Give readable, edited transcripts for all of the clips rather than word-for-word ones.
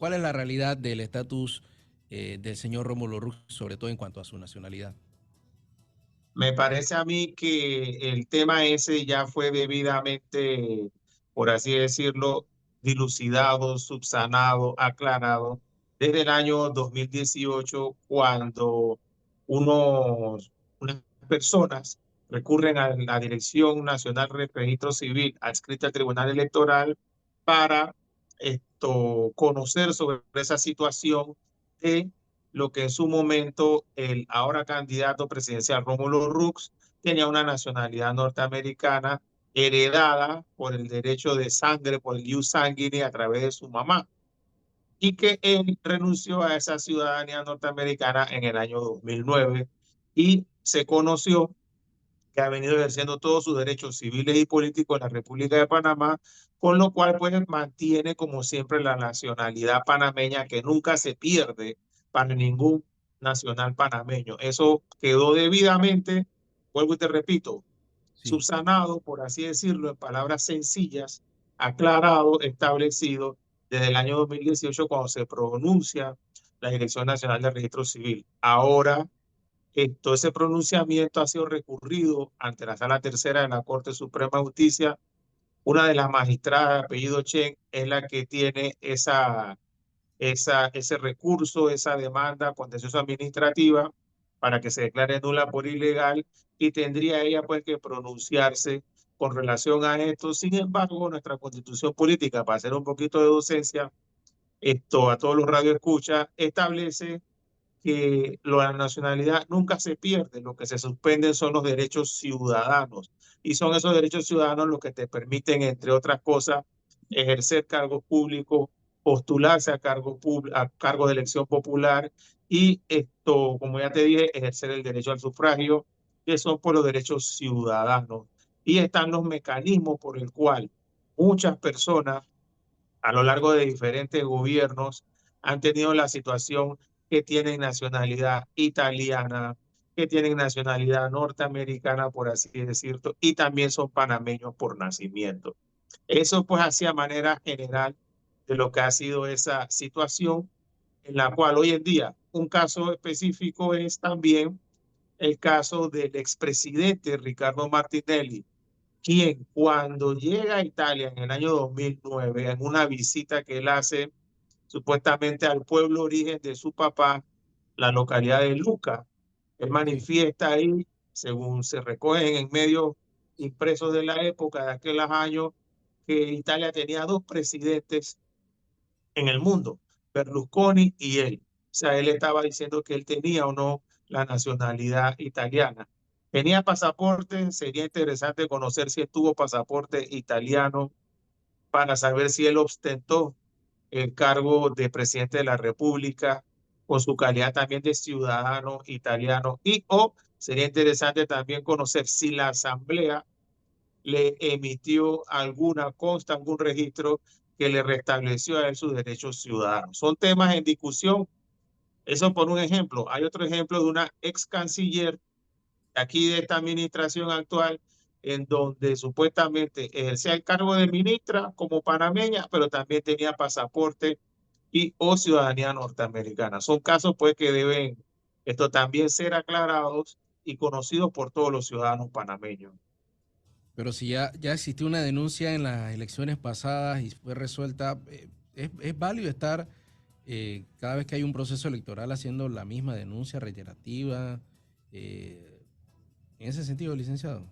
¿Cuál es la realidad del estatus del señor Rómulo Rux, sobre todo en cuanto a su nacionalidad? Me parece a mí que el tema ese ya fue debidamente, por así decirlo, dilucidado, subsanado, aclarado desde el año 2018, cuando unas personas recurren a la Dirección Nacional de Registro Civil adscrita al Tribunal Electoral para conocer sobre esa situación de lo que en su momento el ahora candidato presidencial Rómulo Rux tenía una nacionalidad norteamericana heredada por el derecho de sangre, por el ius sanguine a través de su mamá, y que él renunció a esa ciudadanía norteamericana en el año 2009 y se conoció que ha venido ejerciendo todos sus derechos civiles y políticos en la República de Panamá, con lo cual pues mantiene como siempre la nacionalidad panameña que nunca se pierde para ningún nacional panameño. Eso quedó debidamente, vuelvo y te repito, Sí. subsanado, por así decirlo, en palabras sencillas, aclarado, establecido desde el año 2018 cuando se pronuncia la Dirección Nacional de Registro Civil. Ahora ese pronunciamiento ha sido recurrido ante la Sala Tercera de la Corte Suprema de Justicia. Una de las magistradas de apellido Chen es la que tiene ese recurso, esa demanda contencioso administrativa para que se declare nula por ilegal, y tendría ella pues que pronunciarse con relación a esto. Sin embargo, nuestra constitución política, para hacer un poquito de docencia, a todos los radioescuchas, establece que la nacionalidad nunca se pierde, lo que se suspenden son los derechos ciudadanos, y son esos derechos ciudadanos los que te permiten, entre otras cosas, ejercer cargos públicos, postularse a cargo de elección popular y como ya te dije, ejercer el derecho al sufragio, que son por los derechos ciudadanos. Y están los mecanismos por el cual muchas personas a lo largo de diferentes gobiernos han tenido la situación que tienen nacionalidad italiana, que tienen nacionalidad norteamericana, por así decirlo, y también son panameños por nacimiento. Eso pues hacia manera general de lo que ha sido esa situación, en la cual hoy en día un caso específico es también el caso del expresidente Ricardo Martinelli, quien cuando llega a Italia en el año 2009, en una visita que él hace supuestamente al pueblo origen de su papá, la localidad de Luca, él Sí. manifiesta ahí, según se recogen en medios impresos de la época de aquellos años, que Italia tenía dos presidentes en el mundo, Berlusconi y él. O sea, él estaba diciendo que él tenía o no la nacionalidad italiana. Tenía pasaporte, sería interesante conocer si él tuvo pasaporte italiano para saber si él ostentó el cargo de presidente de la República con su calidad también de ciudadano italiano, y o sería interesante también conocer si la Asamblea le emitió alguna consta, algún registro que le restableció a él sus derechos ciudadanos. Son temas en discusión. Eso por un ejemplo. Hay otro ejemplo de una ex canciller aquí de esta administración actual, en donde supuestamente ejercía el cargo de ministra como panameña, pero también tenía pasaporte y o ciudadanía norteamericana. Son casos pues que deben esto también ser aclarados y conocidos por todos los ciudadanos panameños. Pero si ya existió una denuncia en las elecciones pasadas y fue resuelta, es válido estar cada vez que hay un proceso electoral haciendo la misma denuncia reiterativa. eh, en ese sentido, licenciado.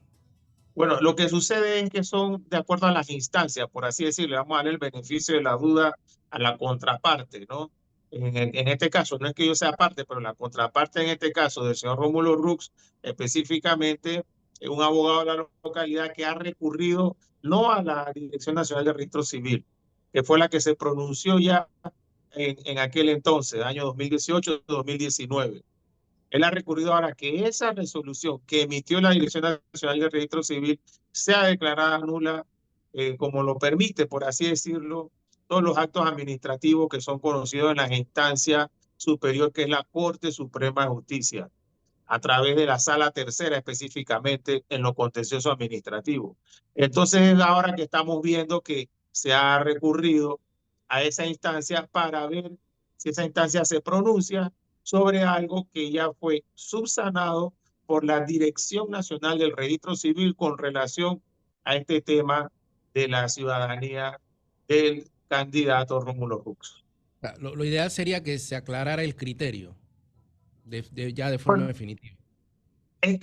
Bueno, lo que sucede es que son de acuerdo a las instancias, por así decirlo, vamos a darle el beneficio de la duda a la contraparte, ¿no? En este caso, no es que yo sea parte, pero la contraparte en este caso del señor Rómulo Rux, específicamente, es un abogado de la localidad que ha recurrido no a la Dirección Nacional de Registro Civil, que fue la que se pronunció ya en aquel entonces, año 2018-2019. Él ha recurrido ahora que esa resolución que emitió la Dirección Nacional de Registro Civil sea declarada nula, como lo permite, por así decirlo, todos los actos administrativos que son conocidos en la instancia superior, que es la Corte Suprema de Justicia, a través de la Sala Tercera específicamente en lo contencioso administrativo. Entonces, ahora que estamos viendo que se ha recurrido a esa instancia para ver si esa instancia se pronuncia sobre algo que ya fue subsanado por la Dirección Nacional del Registro Civil con relación a este tema de la ciudadanía del candidato Rómulo Rux. Lo ideal sería que se aclarara el criterio ya de forma Bueno, definitiva. es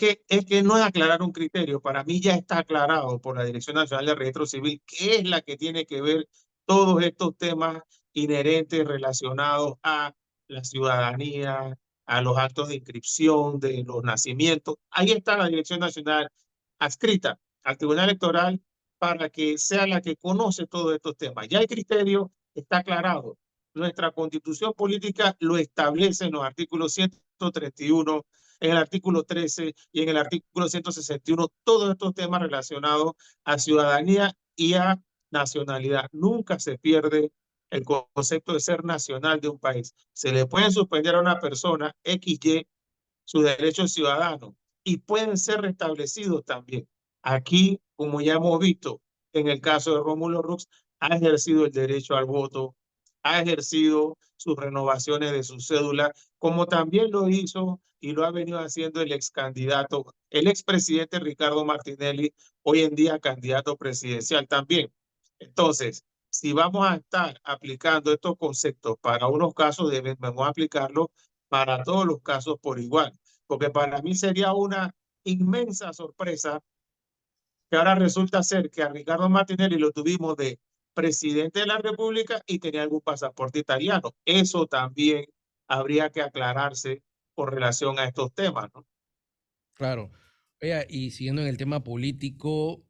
que no es aclarar un criterio, para mí ya está aclarado por la Dirección Nacional del Registro Civil, que es la que tiene que ver todos estos temas inherentes relacionados a la ciudadanía, a los actos de inscripción de los nacimientos. Ahí está la Dirección Nacional adscrita al Tribunal Electoral para que sea la que conoce todos estos temas. Ya el criterio está aclarado. Nuestra constitución política lo establece en los artículos 131, en el artículo 13 y en el artículo 161, todos estos temas relacionados a ciudadanía y a nacionalidad. Nunca se pierde el concepto de ser nacional de un país. Se le pueden suspender a una persona XY sus derechos ciudadanos y pueden ser restablecidos también. Aquí, como ya hemos visto en el caso de Rómulo Rux, ha ejercido el derecho al voto, ha ejercido sus renovaciones de su cédula, como también lo hizo y lo ha venido haciendo el ex candidato, el expresidente Ricardo Martinelli, hoy en día candidato presidencial también. Entonces, si vamos a estar aplicando estos conceptos para unos casos, debemos aplicarlos para todos los casos por igual, porque para mí sería una inmensa sorpresa que ahora resulta ser que a Ricardo Martinelli lo tuvimos de presidente de la República y tenía algún pasaporte italiano. Eso también habría que aclararse con relación a estos temas, ¿no? Claro. Oiga, y siguiendo en el tema político,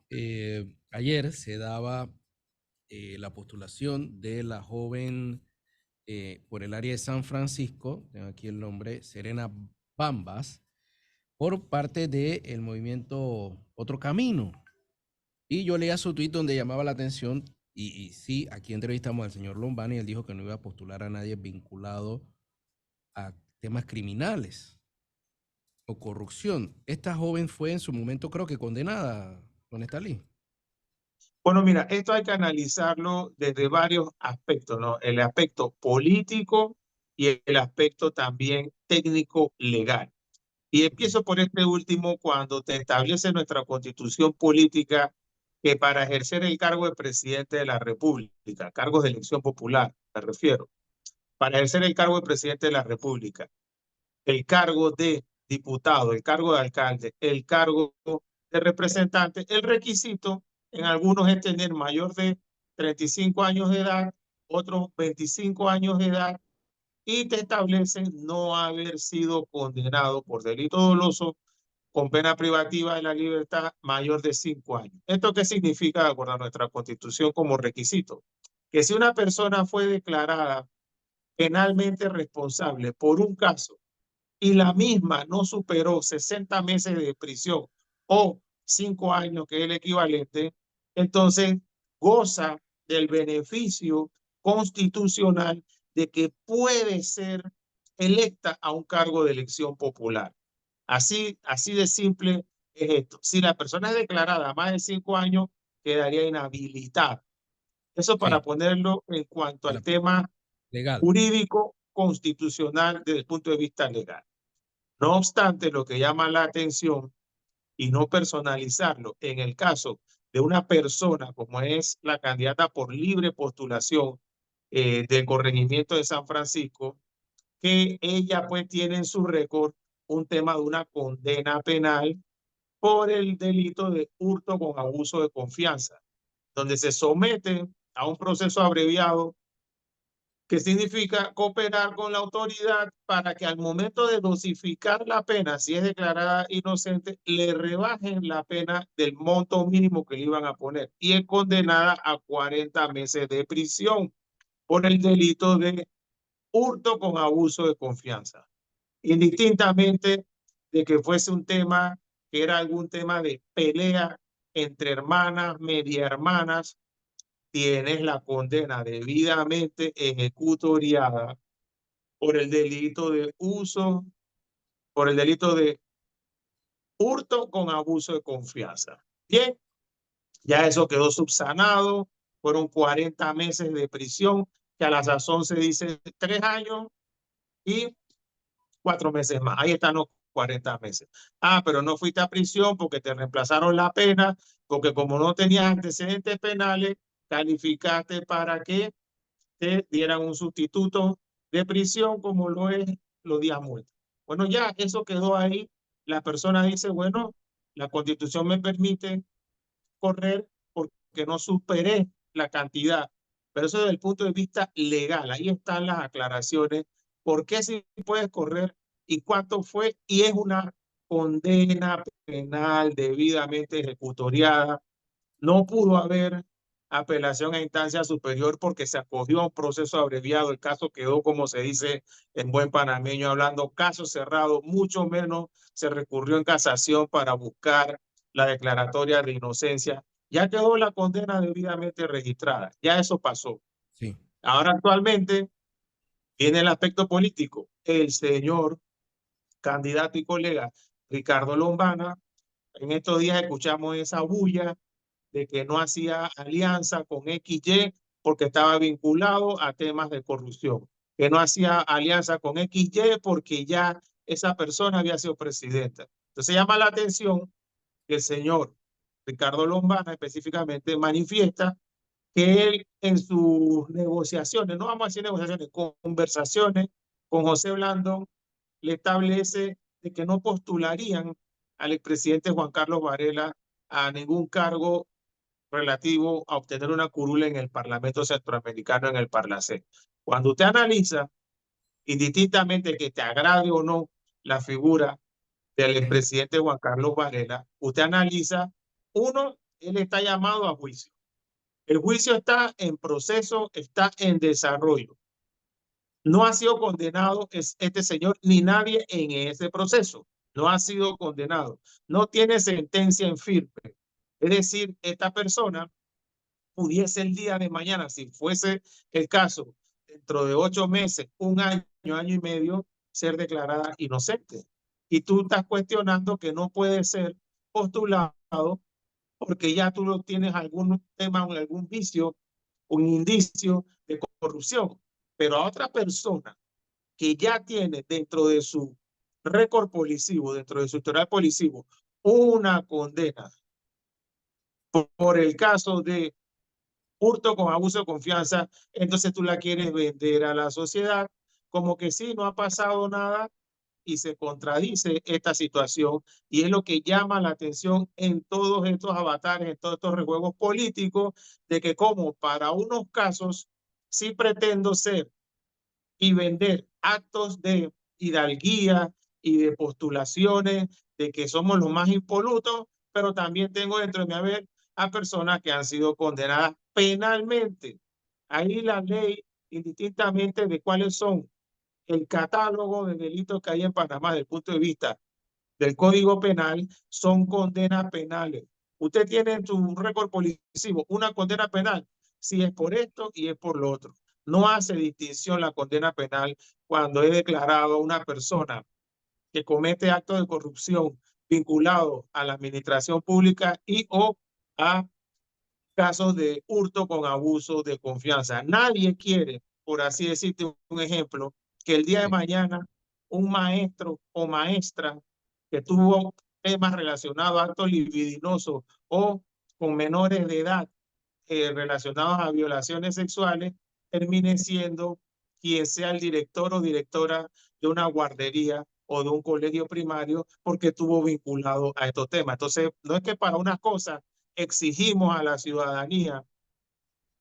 ayer se daba la postulación de la joven por el área de San Francisco, tengo aquí el nombre, Serena Bambas, por parte del movimiento Otro Camino. Y yo leía su tuit donde llamaba la atención, y sí, aquí entrevistamos al señor Lombani, él dijo que no iba a postular a nadie vinculado a temas criminales o corrupción. Esta joven fue en su momento, creo que condenada, don Estalí. Bueno, mira, esto hay que analizarlo desde varios aspectos, ¿no? El aspecto político y el aspecto también técnico legal. Y Okay. empiezo por este último cuando te establece nuestra constitución política que para ejercer el cargo de presidente de la República, cargos de elección popular, me refiero, para ejercer el cargo de presidente de la República, el cargo de diputado, el cargo de alcalde, el cargo de representante, el requisito en algunos es tener mayor de 35 años de edad, otros 25 años de edad, y te establecen no haber sido condenado por delito doloso con pena privativa de la libertad mayor de 5 años. ¿Esto qué significa de acuerdo a nuestra Constitución como requisito? Que si una persona fue declarada penalmente responsable por un caso y la misma no superó 60 meses de prisión o 5 años, que es el equivalente, entonces goza del beneficio constitucional de que puede ser electa a un cargo de elección popular. Así de simple es esto. Si la persona es declarada a más de 5 años, quedaría inhabilitada. Eso para Sí, ponerlo en cuanto al para tema legal. jurídico constitucional desde el punto de vista legal. No obstante, lo que llama la atención y no personalizarlo en el caso de una persona como es la candidata por libre postulación del corregimiento de San Francisco, que ella pues tiene en su récord un tema de una condena penal por el delito de hurto con abuso de confianza, donde se somete a un proceso abreviado que significa cooperar con la autoridad para que al momento de dosificar la pena, si es declarada inocente, le rebajen la pena del monto mínimo que le iban a poner y es condenada a 40 meses de prisión por el delito de hurto con abuso de confianza. Indistintamente de que fuese un tema que era algún tema de pelea entre hermanas, media hermanas, tienes la condena debidamente ejecutoriada por el delito de uso, por el delito de hurto con abuso de confianza. Bien, ya eso quedó subsanado, fueron 40 meses de prisión que a la sazón se dice 3 años y 4 meses más. Ahí están los 40 meses. Ah, pero no fuiste a prisión porque te reemplazaron la pena, porque como no tenías antecedentes penales, calificaste para que te dieran un sustituto de prisión como lo es los días muertos. Bueno, ya eso quedó ahí. La persona dice, bueno, la Constitución me permite correr porque no superé la cantidad. Pero eso desde el punto de vista legal, ahí están las aclaraciones. ¿Por qué sí puedes correr y cuánto fue? Y es una condena penal debidamente ejecutoriada. No pudo haber apelación a instancia superior porque se acogió a un proceso abreviado. El caso quedó, como se dice en buen panameño, hablando caso cerrado. Mucho menos se recurrió en casación para buscar la declaratoria de inocencia. Ya quedó la condena debidamente registrada. Ya eso pasó. Sí. Ahora actualmente viene el aspecto político. El señor candidato y colega Ricardo Lombana, en estos días escuchamos esa bulla de que no hacía alianza con XY porque estaba vinculado a temas de corrupción, que no hacía alianza con XY porque ya esa persona había sido presidenta. Entonces llama la atención que el señor Ricardo Lombana específicamente manifiesta que él en sus negociaciones, no vamos a decir negociaciones, conversaciones con José Blandón, le establece de que no postularían al expresidente Juan Carlos Varela a ningún cargo relativo a obtener una curula en el Parlamento Centroamericano, en el Parlacén. Cuando usted analiza, indistintamente que te agrade o no la figura del expresidente Juan Carlos Varela, usted analiza, uno, él está llamado a juicio. El juicio está en proceso, está en desarrollo. No ha sido condenado este señor ni nadie en ese proceso. No ha sido condenado. No tiene sentencia en firme. Es decir, esta persona pudiese el día de mañana, si fuese el caso, dentro de 8 meses, un año, año y medio, ser declarada inocente. Y tú estás cuestionando que no puede ser postulado porque ya tú no tienes algún tema, algún vicio, un indicio de corrupción. Pero a otra persona que ya tiene dentro de su récord policivo, dentro de su historial policivo, una condena por el caso de hurto con abuso de confianza, entonces tú la quieres vender a la sociedad como que sí, no ha pasado nada y se contradice esta situación y es lo que llama la atención en todos estos avatares, en todos estos rejuegos políticos, de que como para unos casos sí pretendo ser y vender actos de hidalguía y de postulaciones de que somos los más impolutos, pero también tengo dentro de mi haber a personas que han sido condenadas penalmente. Ahí la ley, indistintamente de cuáles son el catálogo de delitos que hay en Panamá desde el punto de vista del Código Penal, son condenas penales. Usted tiene en su récord policivo una condena penal, si es por esto y es por lo otro. No hace distinción la condena penal cuando es declarado a una persona que comete actos de corrupción vinculados a la administración pública y o a casos de hurto con abuso de confianza. Nadie quiere, por así decirte un ejemplo, que el día de mañana un maestro o maestra que tuvo temas relacionados a actos libidinosos o con menores de edad relacionados a violaciones sexuales, termine siendo quien sea el director o directora de una guardería o de un colegio primario porque estuvo vinculado a estos temas. Entonces, no es que para unas cosas exigimos a la ciudadanía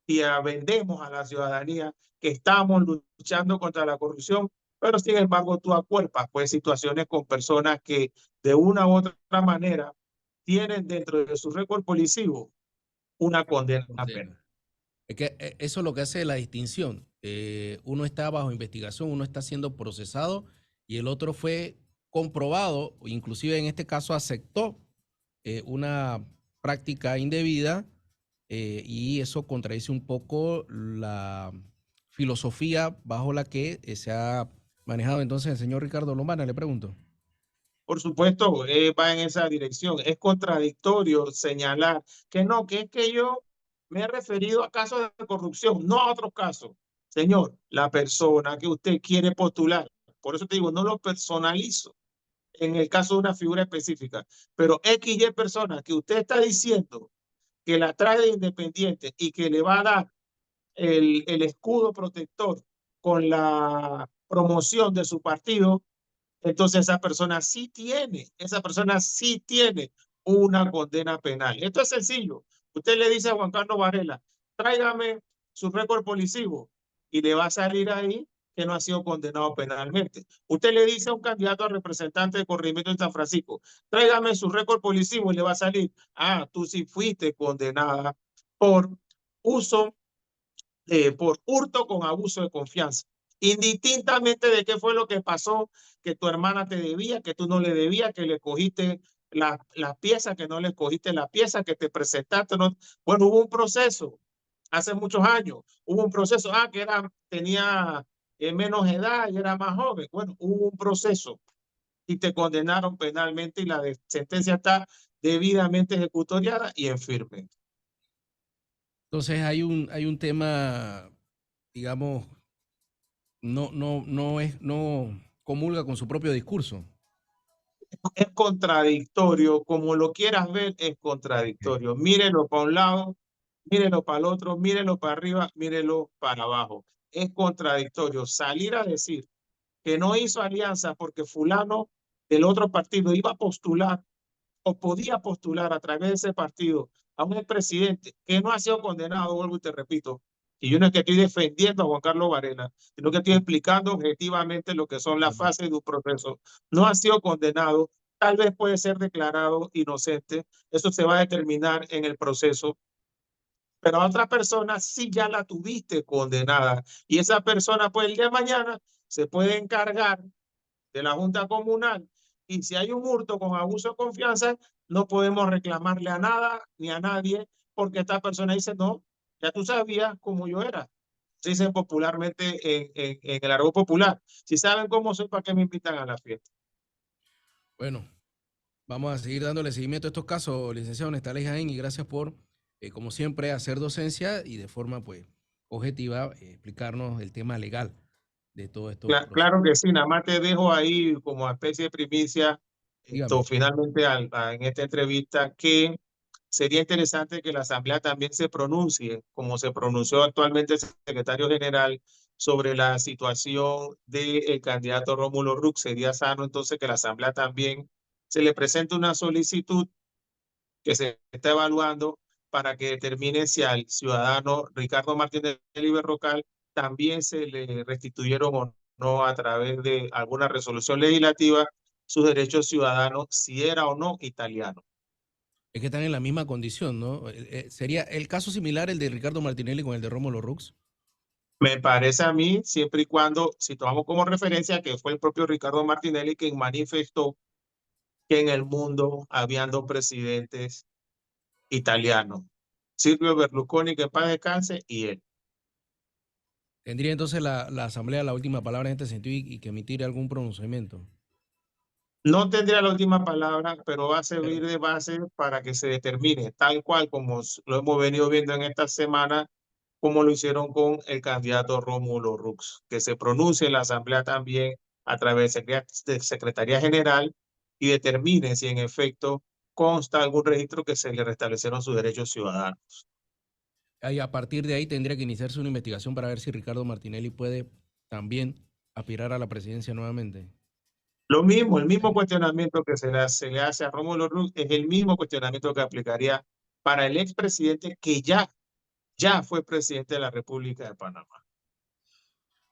y vendemos a la ciudadanía que estamos luchando contra la corrupción, pero sin embargo tú acuerpas pues situaciones con personas que de una u otra manera tienen dentro de su récord policivo una condena penal. Es que eso es lo que hace la distinción. Uno está bajo investigación, uno está siendo procesado y el otro fue comprobado, inclusive en este caso aceptó una práctica indebida y eso contradice un poco la filosofía bajo la que se ha manejado entonces el señor Ricardo Lombana, le pregunto. Por supuesto, va en esa dirección. Es contradictorio señalar que no, que es que yo me he referido a casos de corrupción, no a otros casos. Señor, la persona que usted quiere postular, por eso te digo, no lo personalizo en el caso de una figura específica, pero XY persona que usted está diciendo que la trae de independiente y que le va a dar el escudo protector con la promoción de su partido, entonces esa persona sí tiene una condena penal. Esto es sencillo. Usted le dice a Juan Carlos Varela, tráigame su récord policivo y le va a salir ahí que no ha sido condenado penalmente. Usted le dice a un candidato a representante de corregimiento de San Francisco, tráigame su récord policivo y le va a salir, tú sí fuiste condenada por uso por hurto con abuso de confianza. Indistintamente de qué fue lo que pasó, que tu hermana te debía, que tú no le debías, que le cogiste la pieza, que no le cogiste la pieza, que te presentaste. No. Bueno, hubo un proceso hace muchos años. Hubo un proceso, que tenía menos edad y era más joven. Bueno, hubo un proceso y te condenaron penalmente y la sentencia está debidamente ejecutoriada y en firme. Entonces hay un tema, digamos, no comulga con su propio discurso. Es contradictorio, como lo quieras ver, es contradictorio. Mírelo para un lado, mírelo para el otro, mírelo para arriba, mírelo para abajo. Es contradictorio salir a decir que no hizo alianza porque fulano del otro partido iba a postular o podía postular a través de ese partido a un expresidente que no ha sido condenado, vuelvo y te repito, y yo no es que estoy defendiendo a Juan Carlos Varela, sino que estoy explicando objetivamente lo que son las fases de un proceso. No ha sido condenado, tal vez puede ser declarado inocente, eso se va a determinar en el proceso, pero a otra persona sí ya la tuviste condenada y esa persona pues el día de mañana se puede encargar de la Junta Comunal y si hay un hurto con abuso de confianza, no podemos reclamarle a nada ni a nadie porque esta persona dice, no, ya tú sabías cómo yo era. Se dice popularmente en el argot popular. Si saben cómo soy, ¿para qué me invitan a la fiesta? Bueno, vamos a seguir dándole seguimiento a estos casos, licenciado Nestalí Jaén, y gracias por, como siempre, hacer docencia y de forma pues objetiva explicarnos el tema legal de todos estos procesos. Claro que sí, nada más te dejo ahí como especie de primicia, Dígame. finalmente en esta entrevista, que sería interesante que la Asamblea también se pronuncie, como se pronunció actualmente el secretario general, sobre la situación del candidato Rómulo Rux. Sería sano entonces que la Asamblea también se le presente una solicitud que se está evaluando para que determine si al ciudadano Ricardo Martínez Berrocal también se le restituyeron o no a través de alguna resolución legislativa sus derechos ciudadanos, si era o no italiano. Es que están en la misma condición, ¿no? ¿Sería el caso similar el de Ricardo Martinelli con el de Rómulo Rux? Me parece a mí, siempre y cuando, si tomamos como referencia que fue el propio Ricardo Martinelli quien manifestó que en el mundo habían dos presidentes italianos, Silvio Berlusconi, que en paz descanse, y él. ¿Tendría entonces la Asamblea la última palabra en este sentido y que emitir algún pronunciamiento? No tendría la última palabra, pero va a Pero, servir de base para que se determine, tal cual como lo hemos venido viendo en esta semana, como lo hicieron con el candidato Rómulo Rux, que se pronuncie en la Asamblea también a través de Secretaría General y determine si en efecto consta algún registro que se le restablecieron sus derechos ciudadanos. y a partir de ahí tendría que iniciarse una investigación para ver si Ricardo Martinelli puede también aspirar a la presidencia nuevamente. Lo mismo, el mismo cuestionamiento que se le hace a Rómulo Rux es el mismo cuestionamiento que aplicaría para el expresidente que ya fue presidente de la República de Panamá.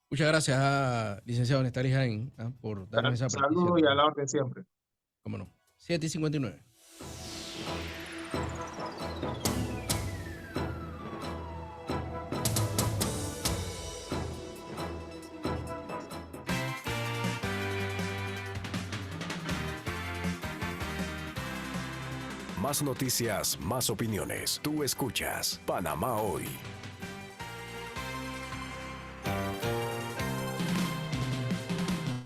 Muchas gracias, licenciado Nestalí Jaén, por darnos esa primicia. Saludos y a la orden siempre. Cómo no. 7:59. Más noticias, más opiniones. Tú escuchas Panamá Hoy.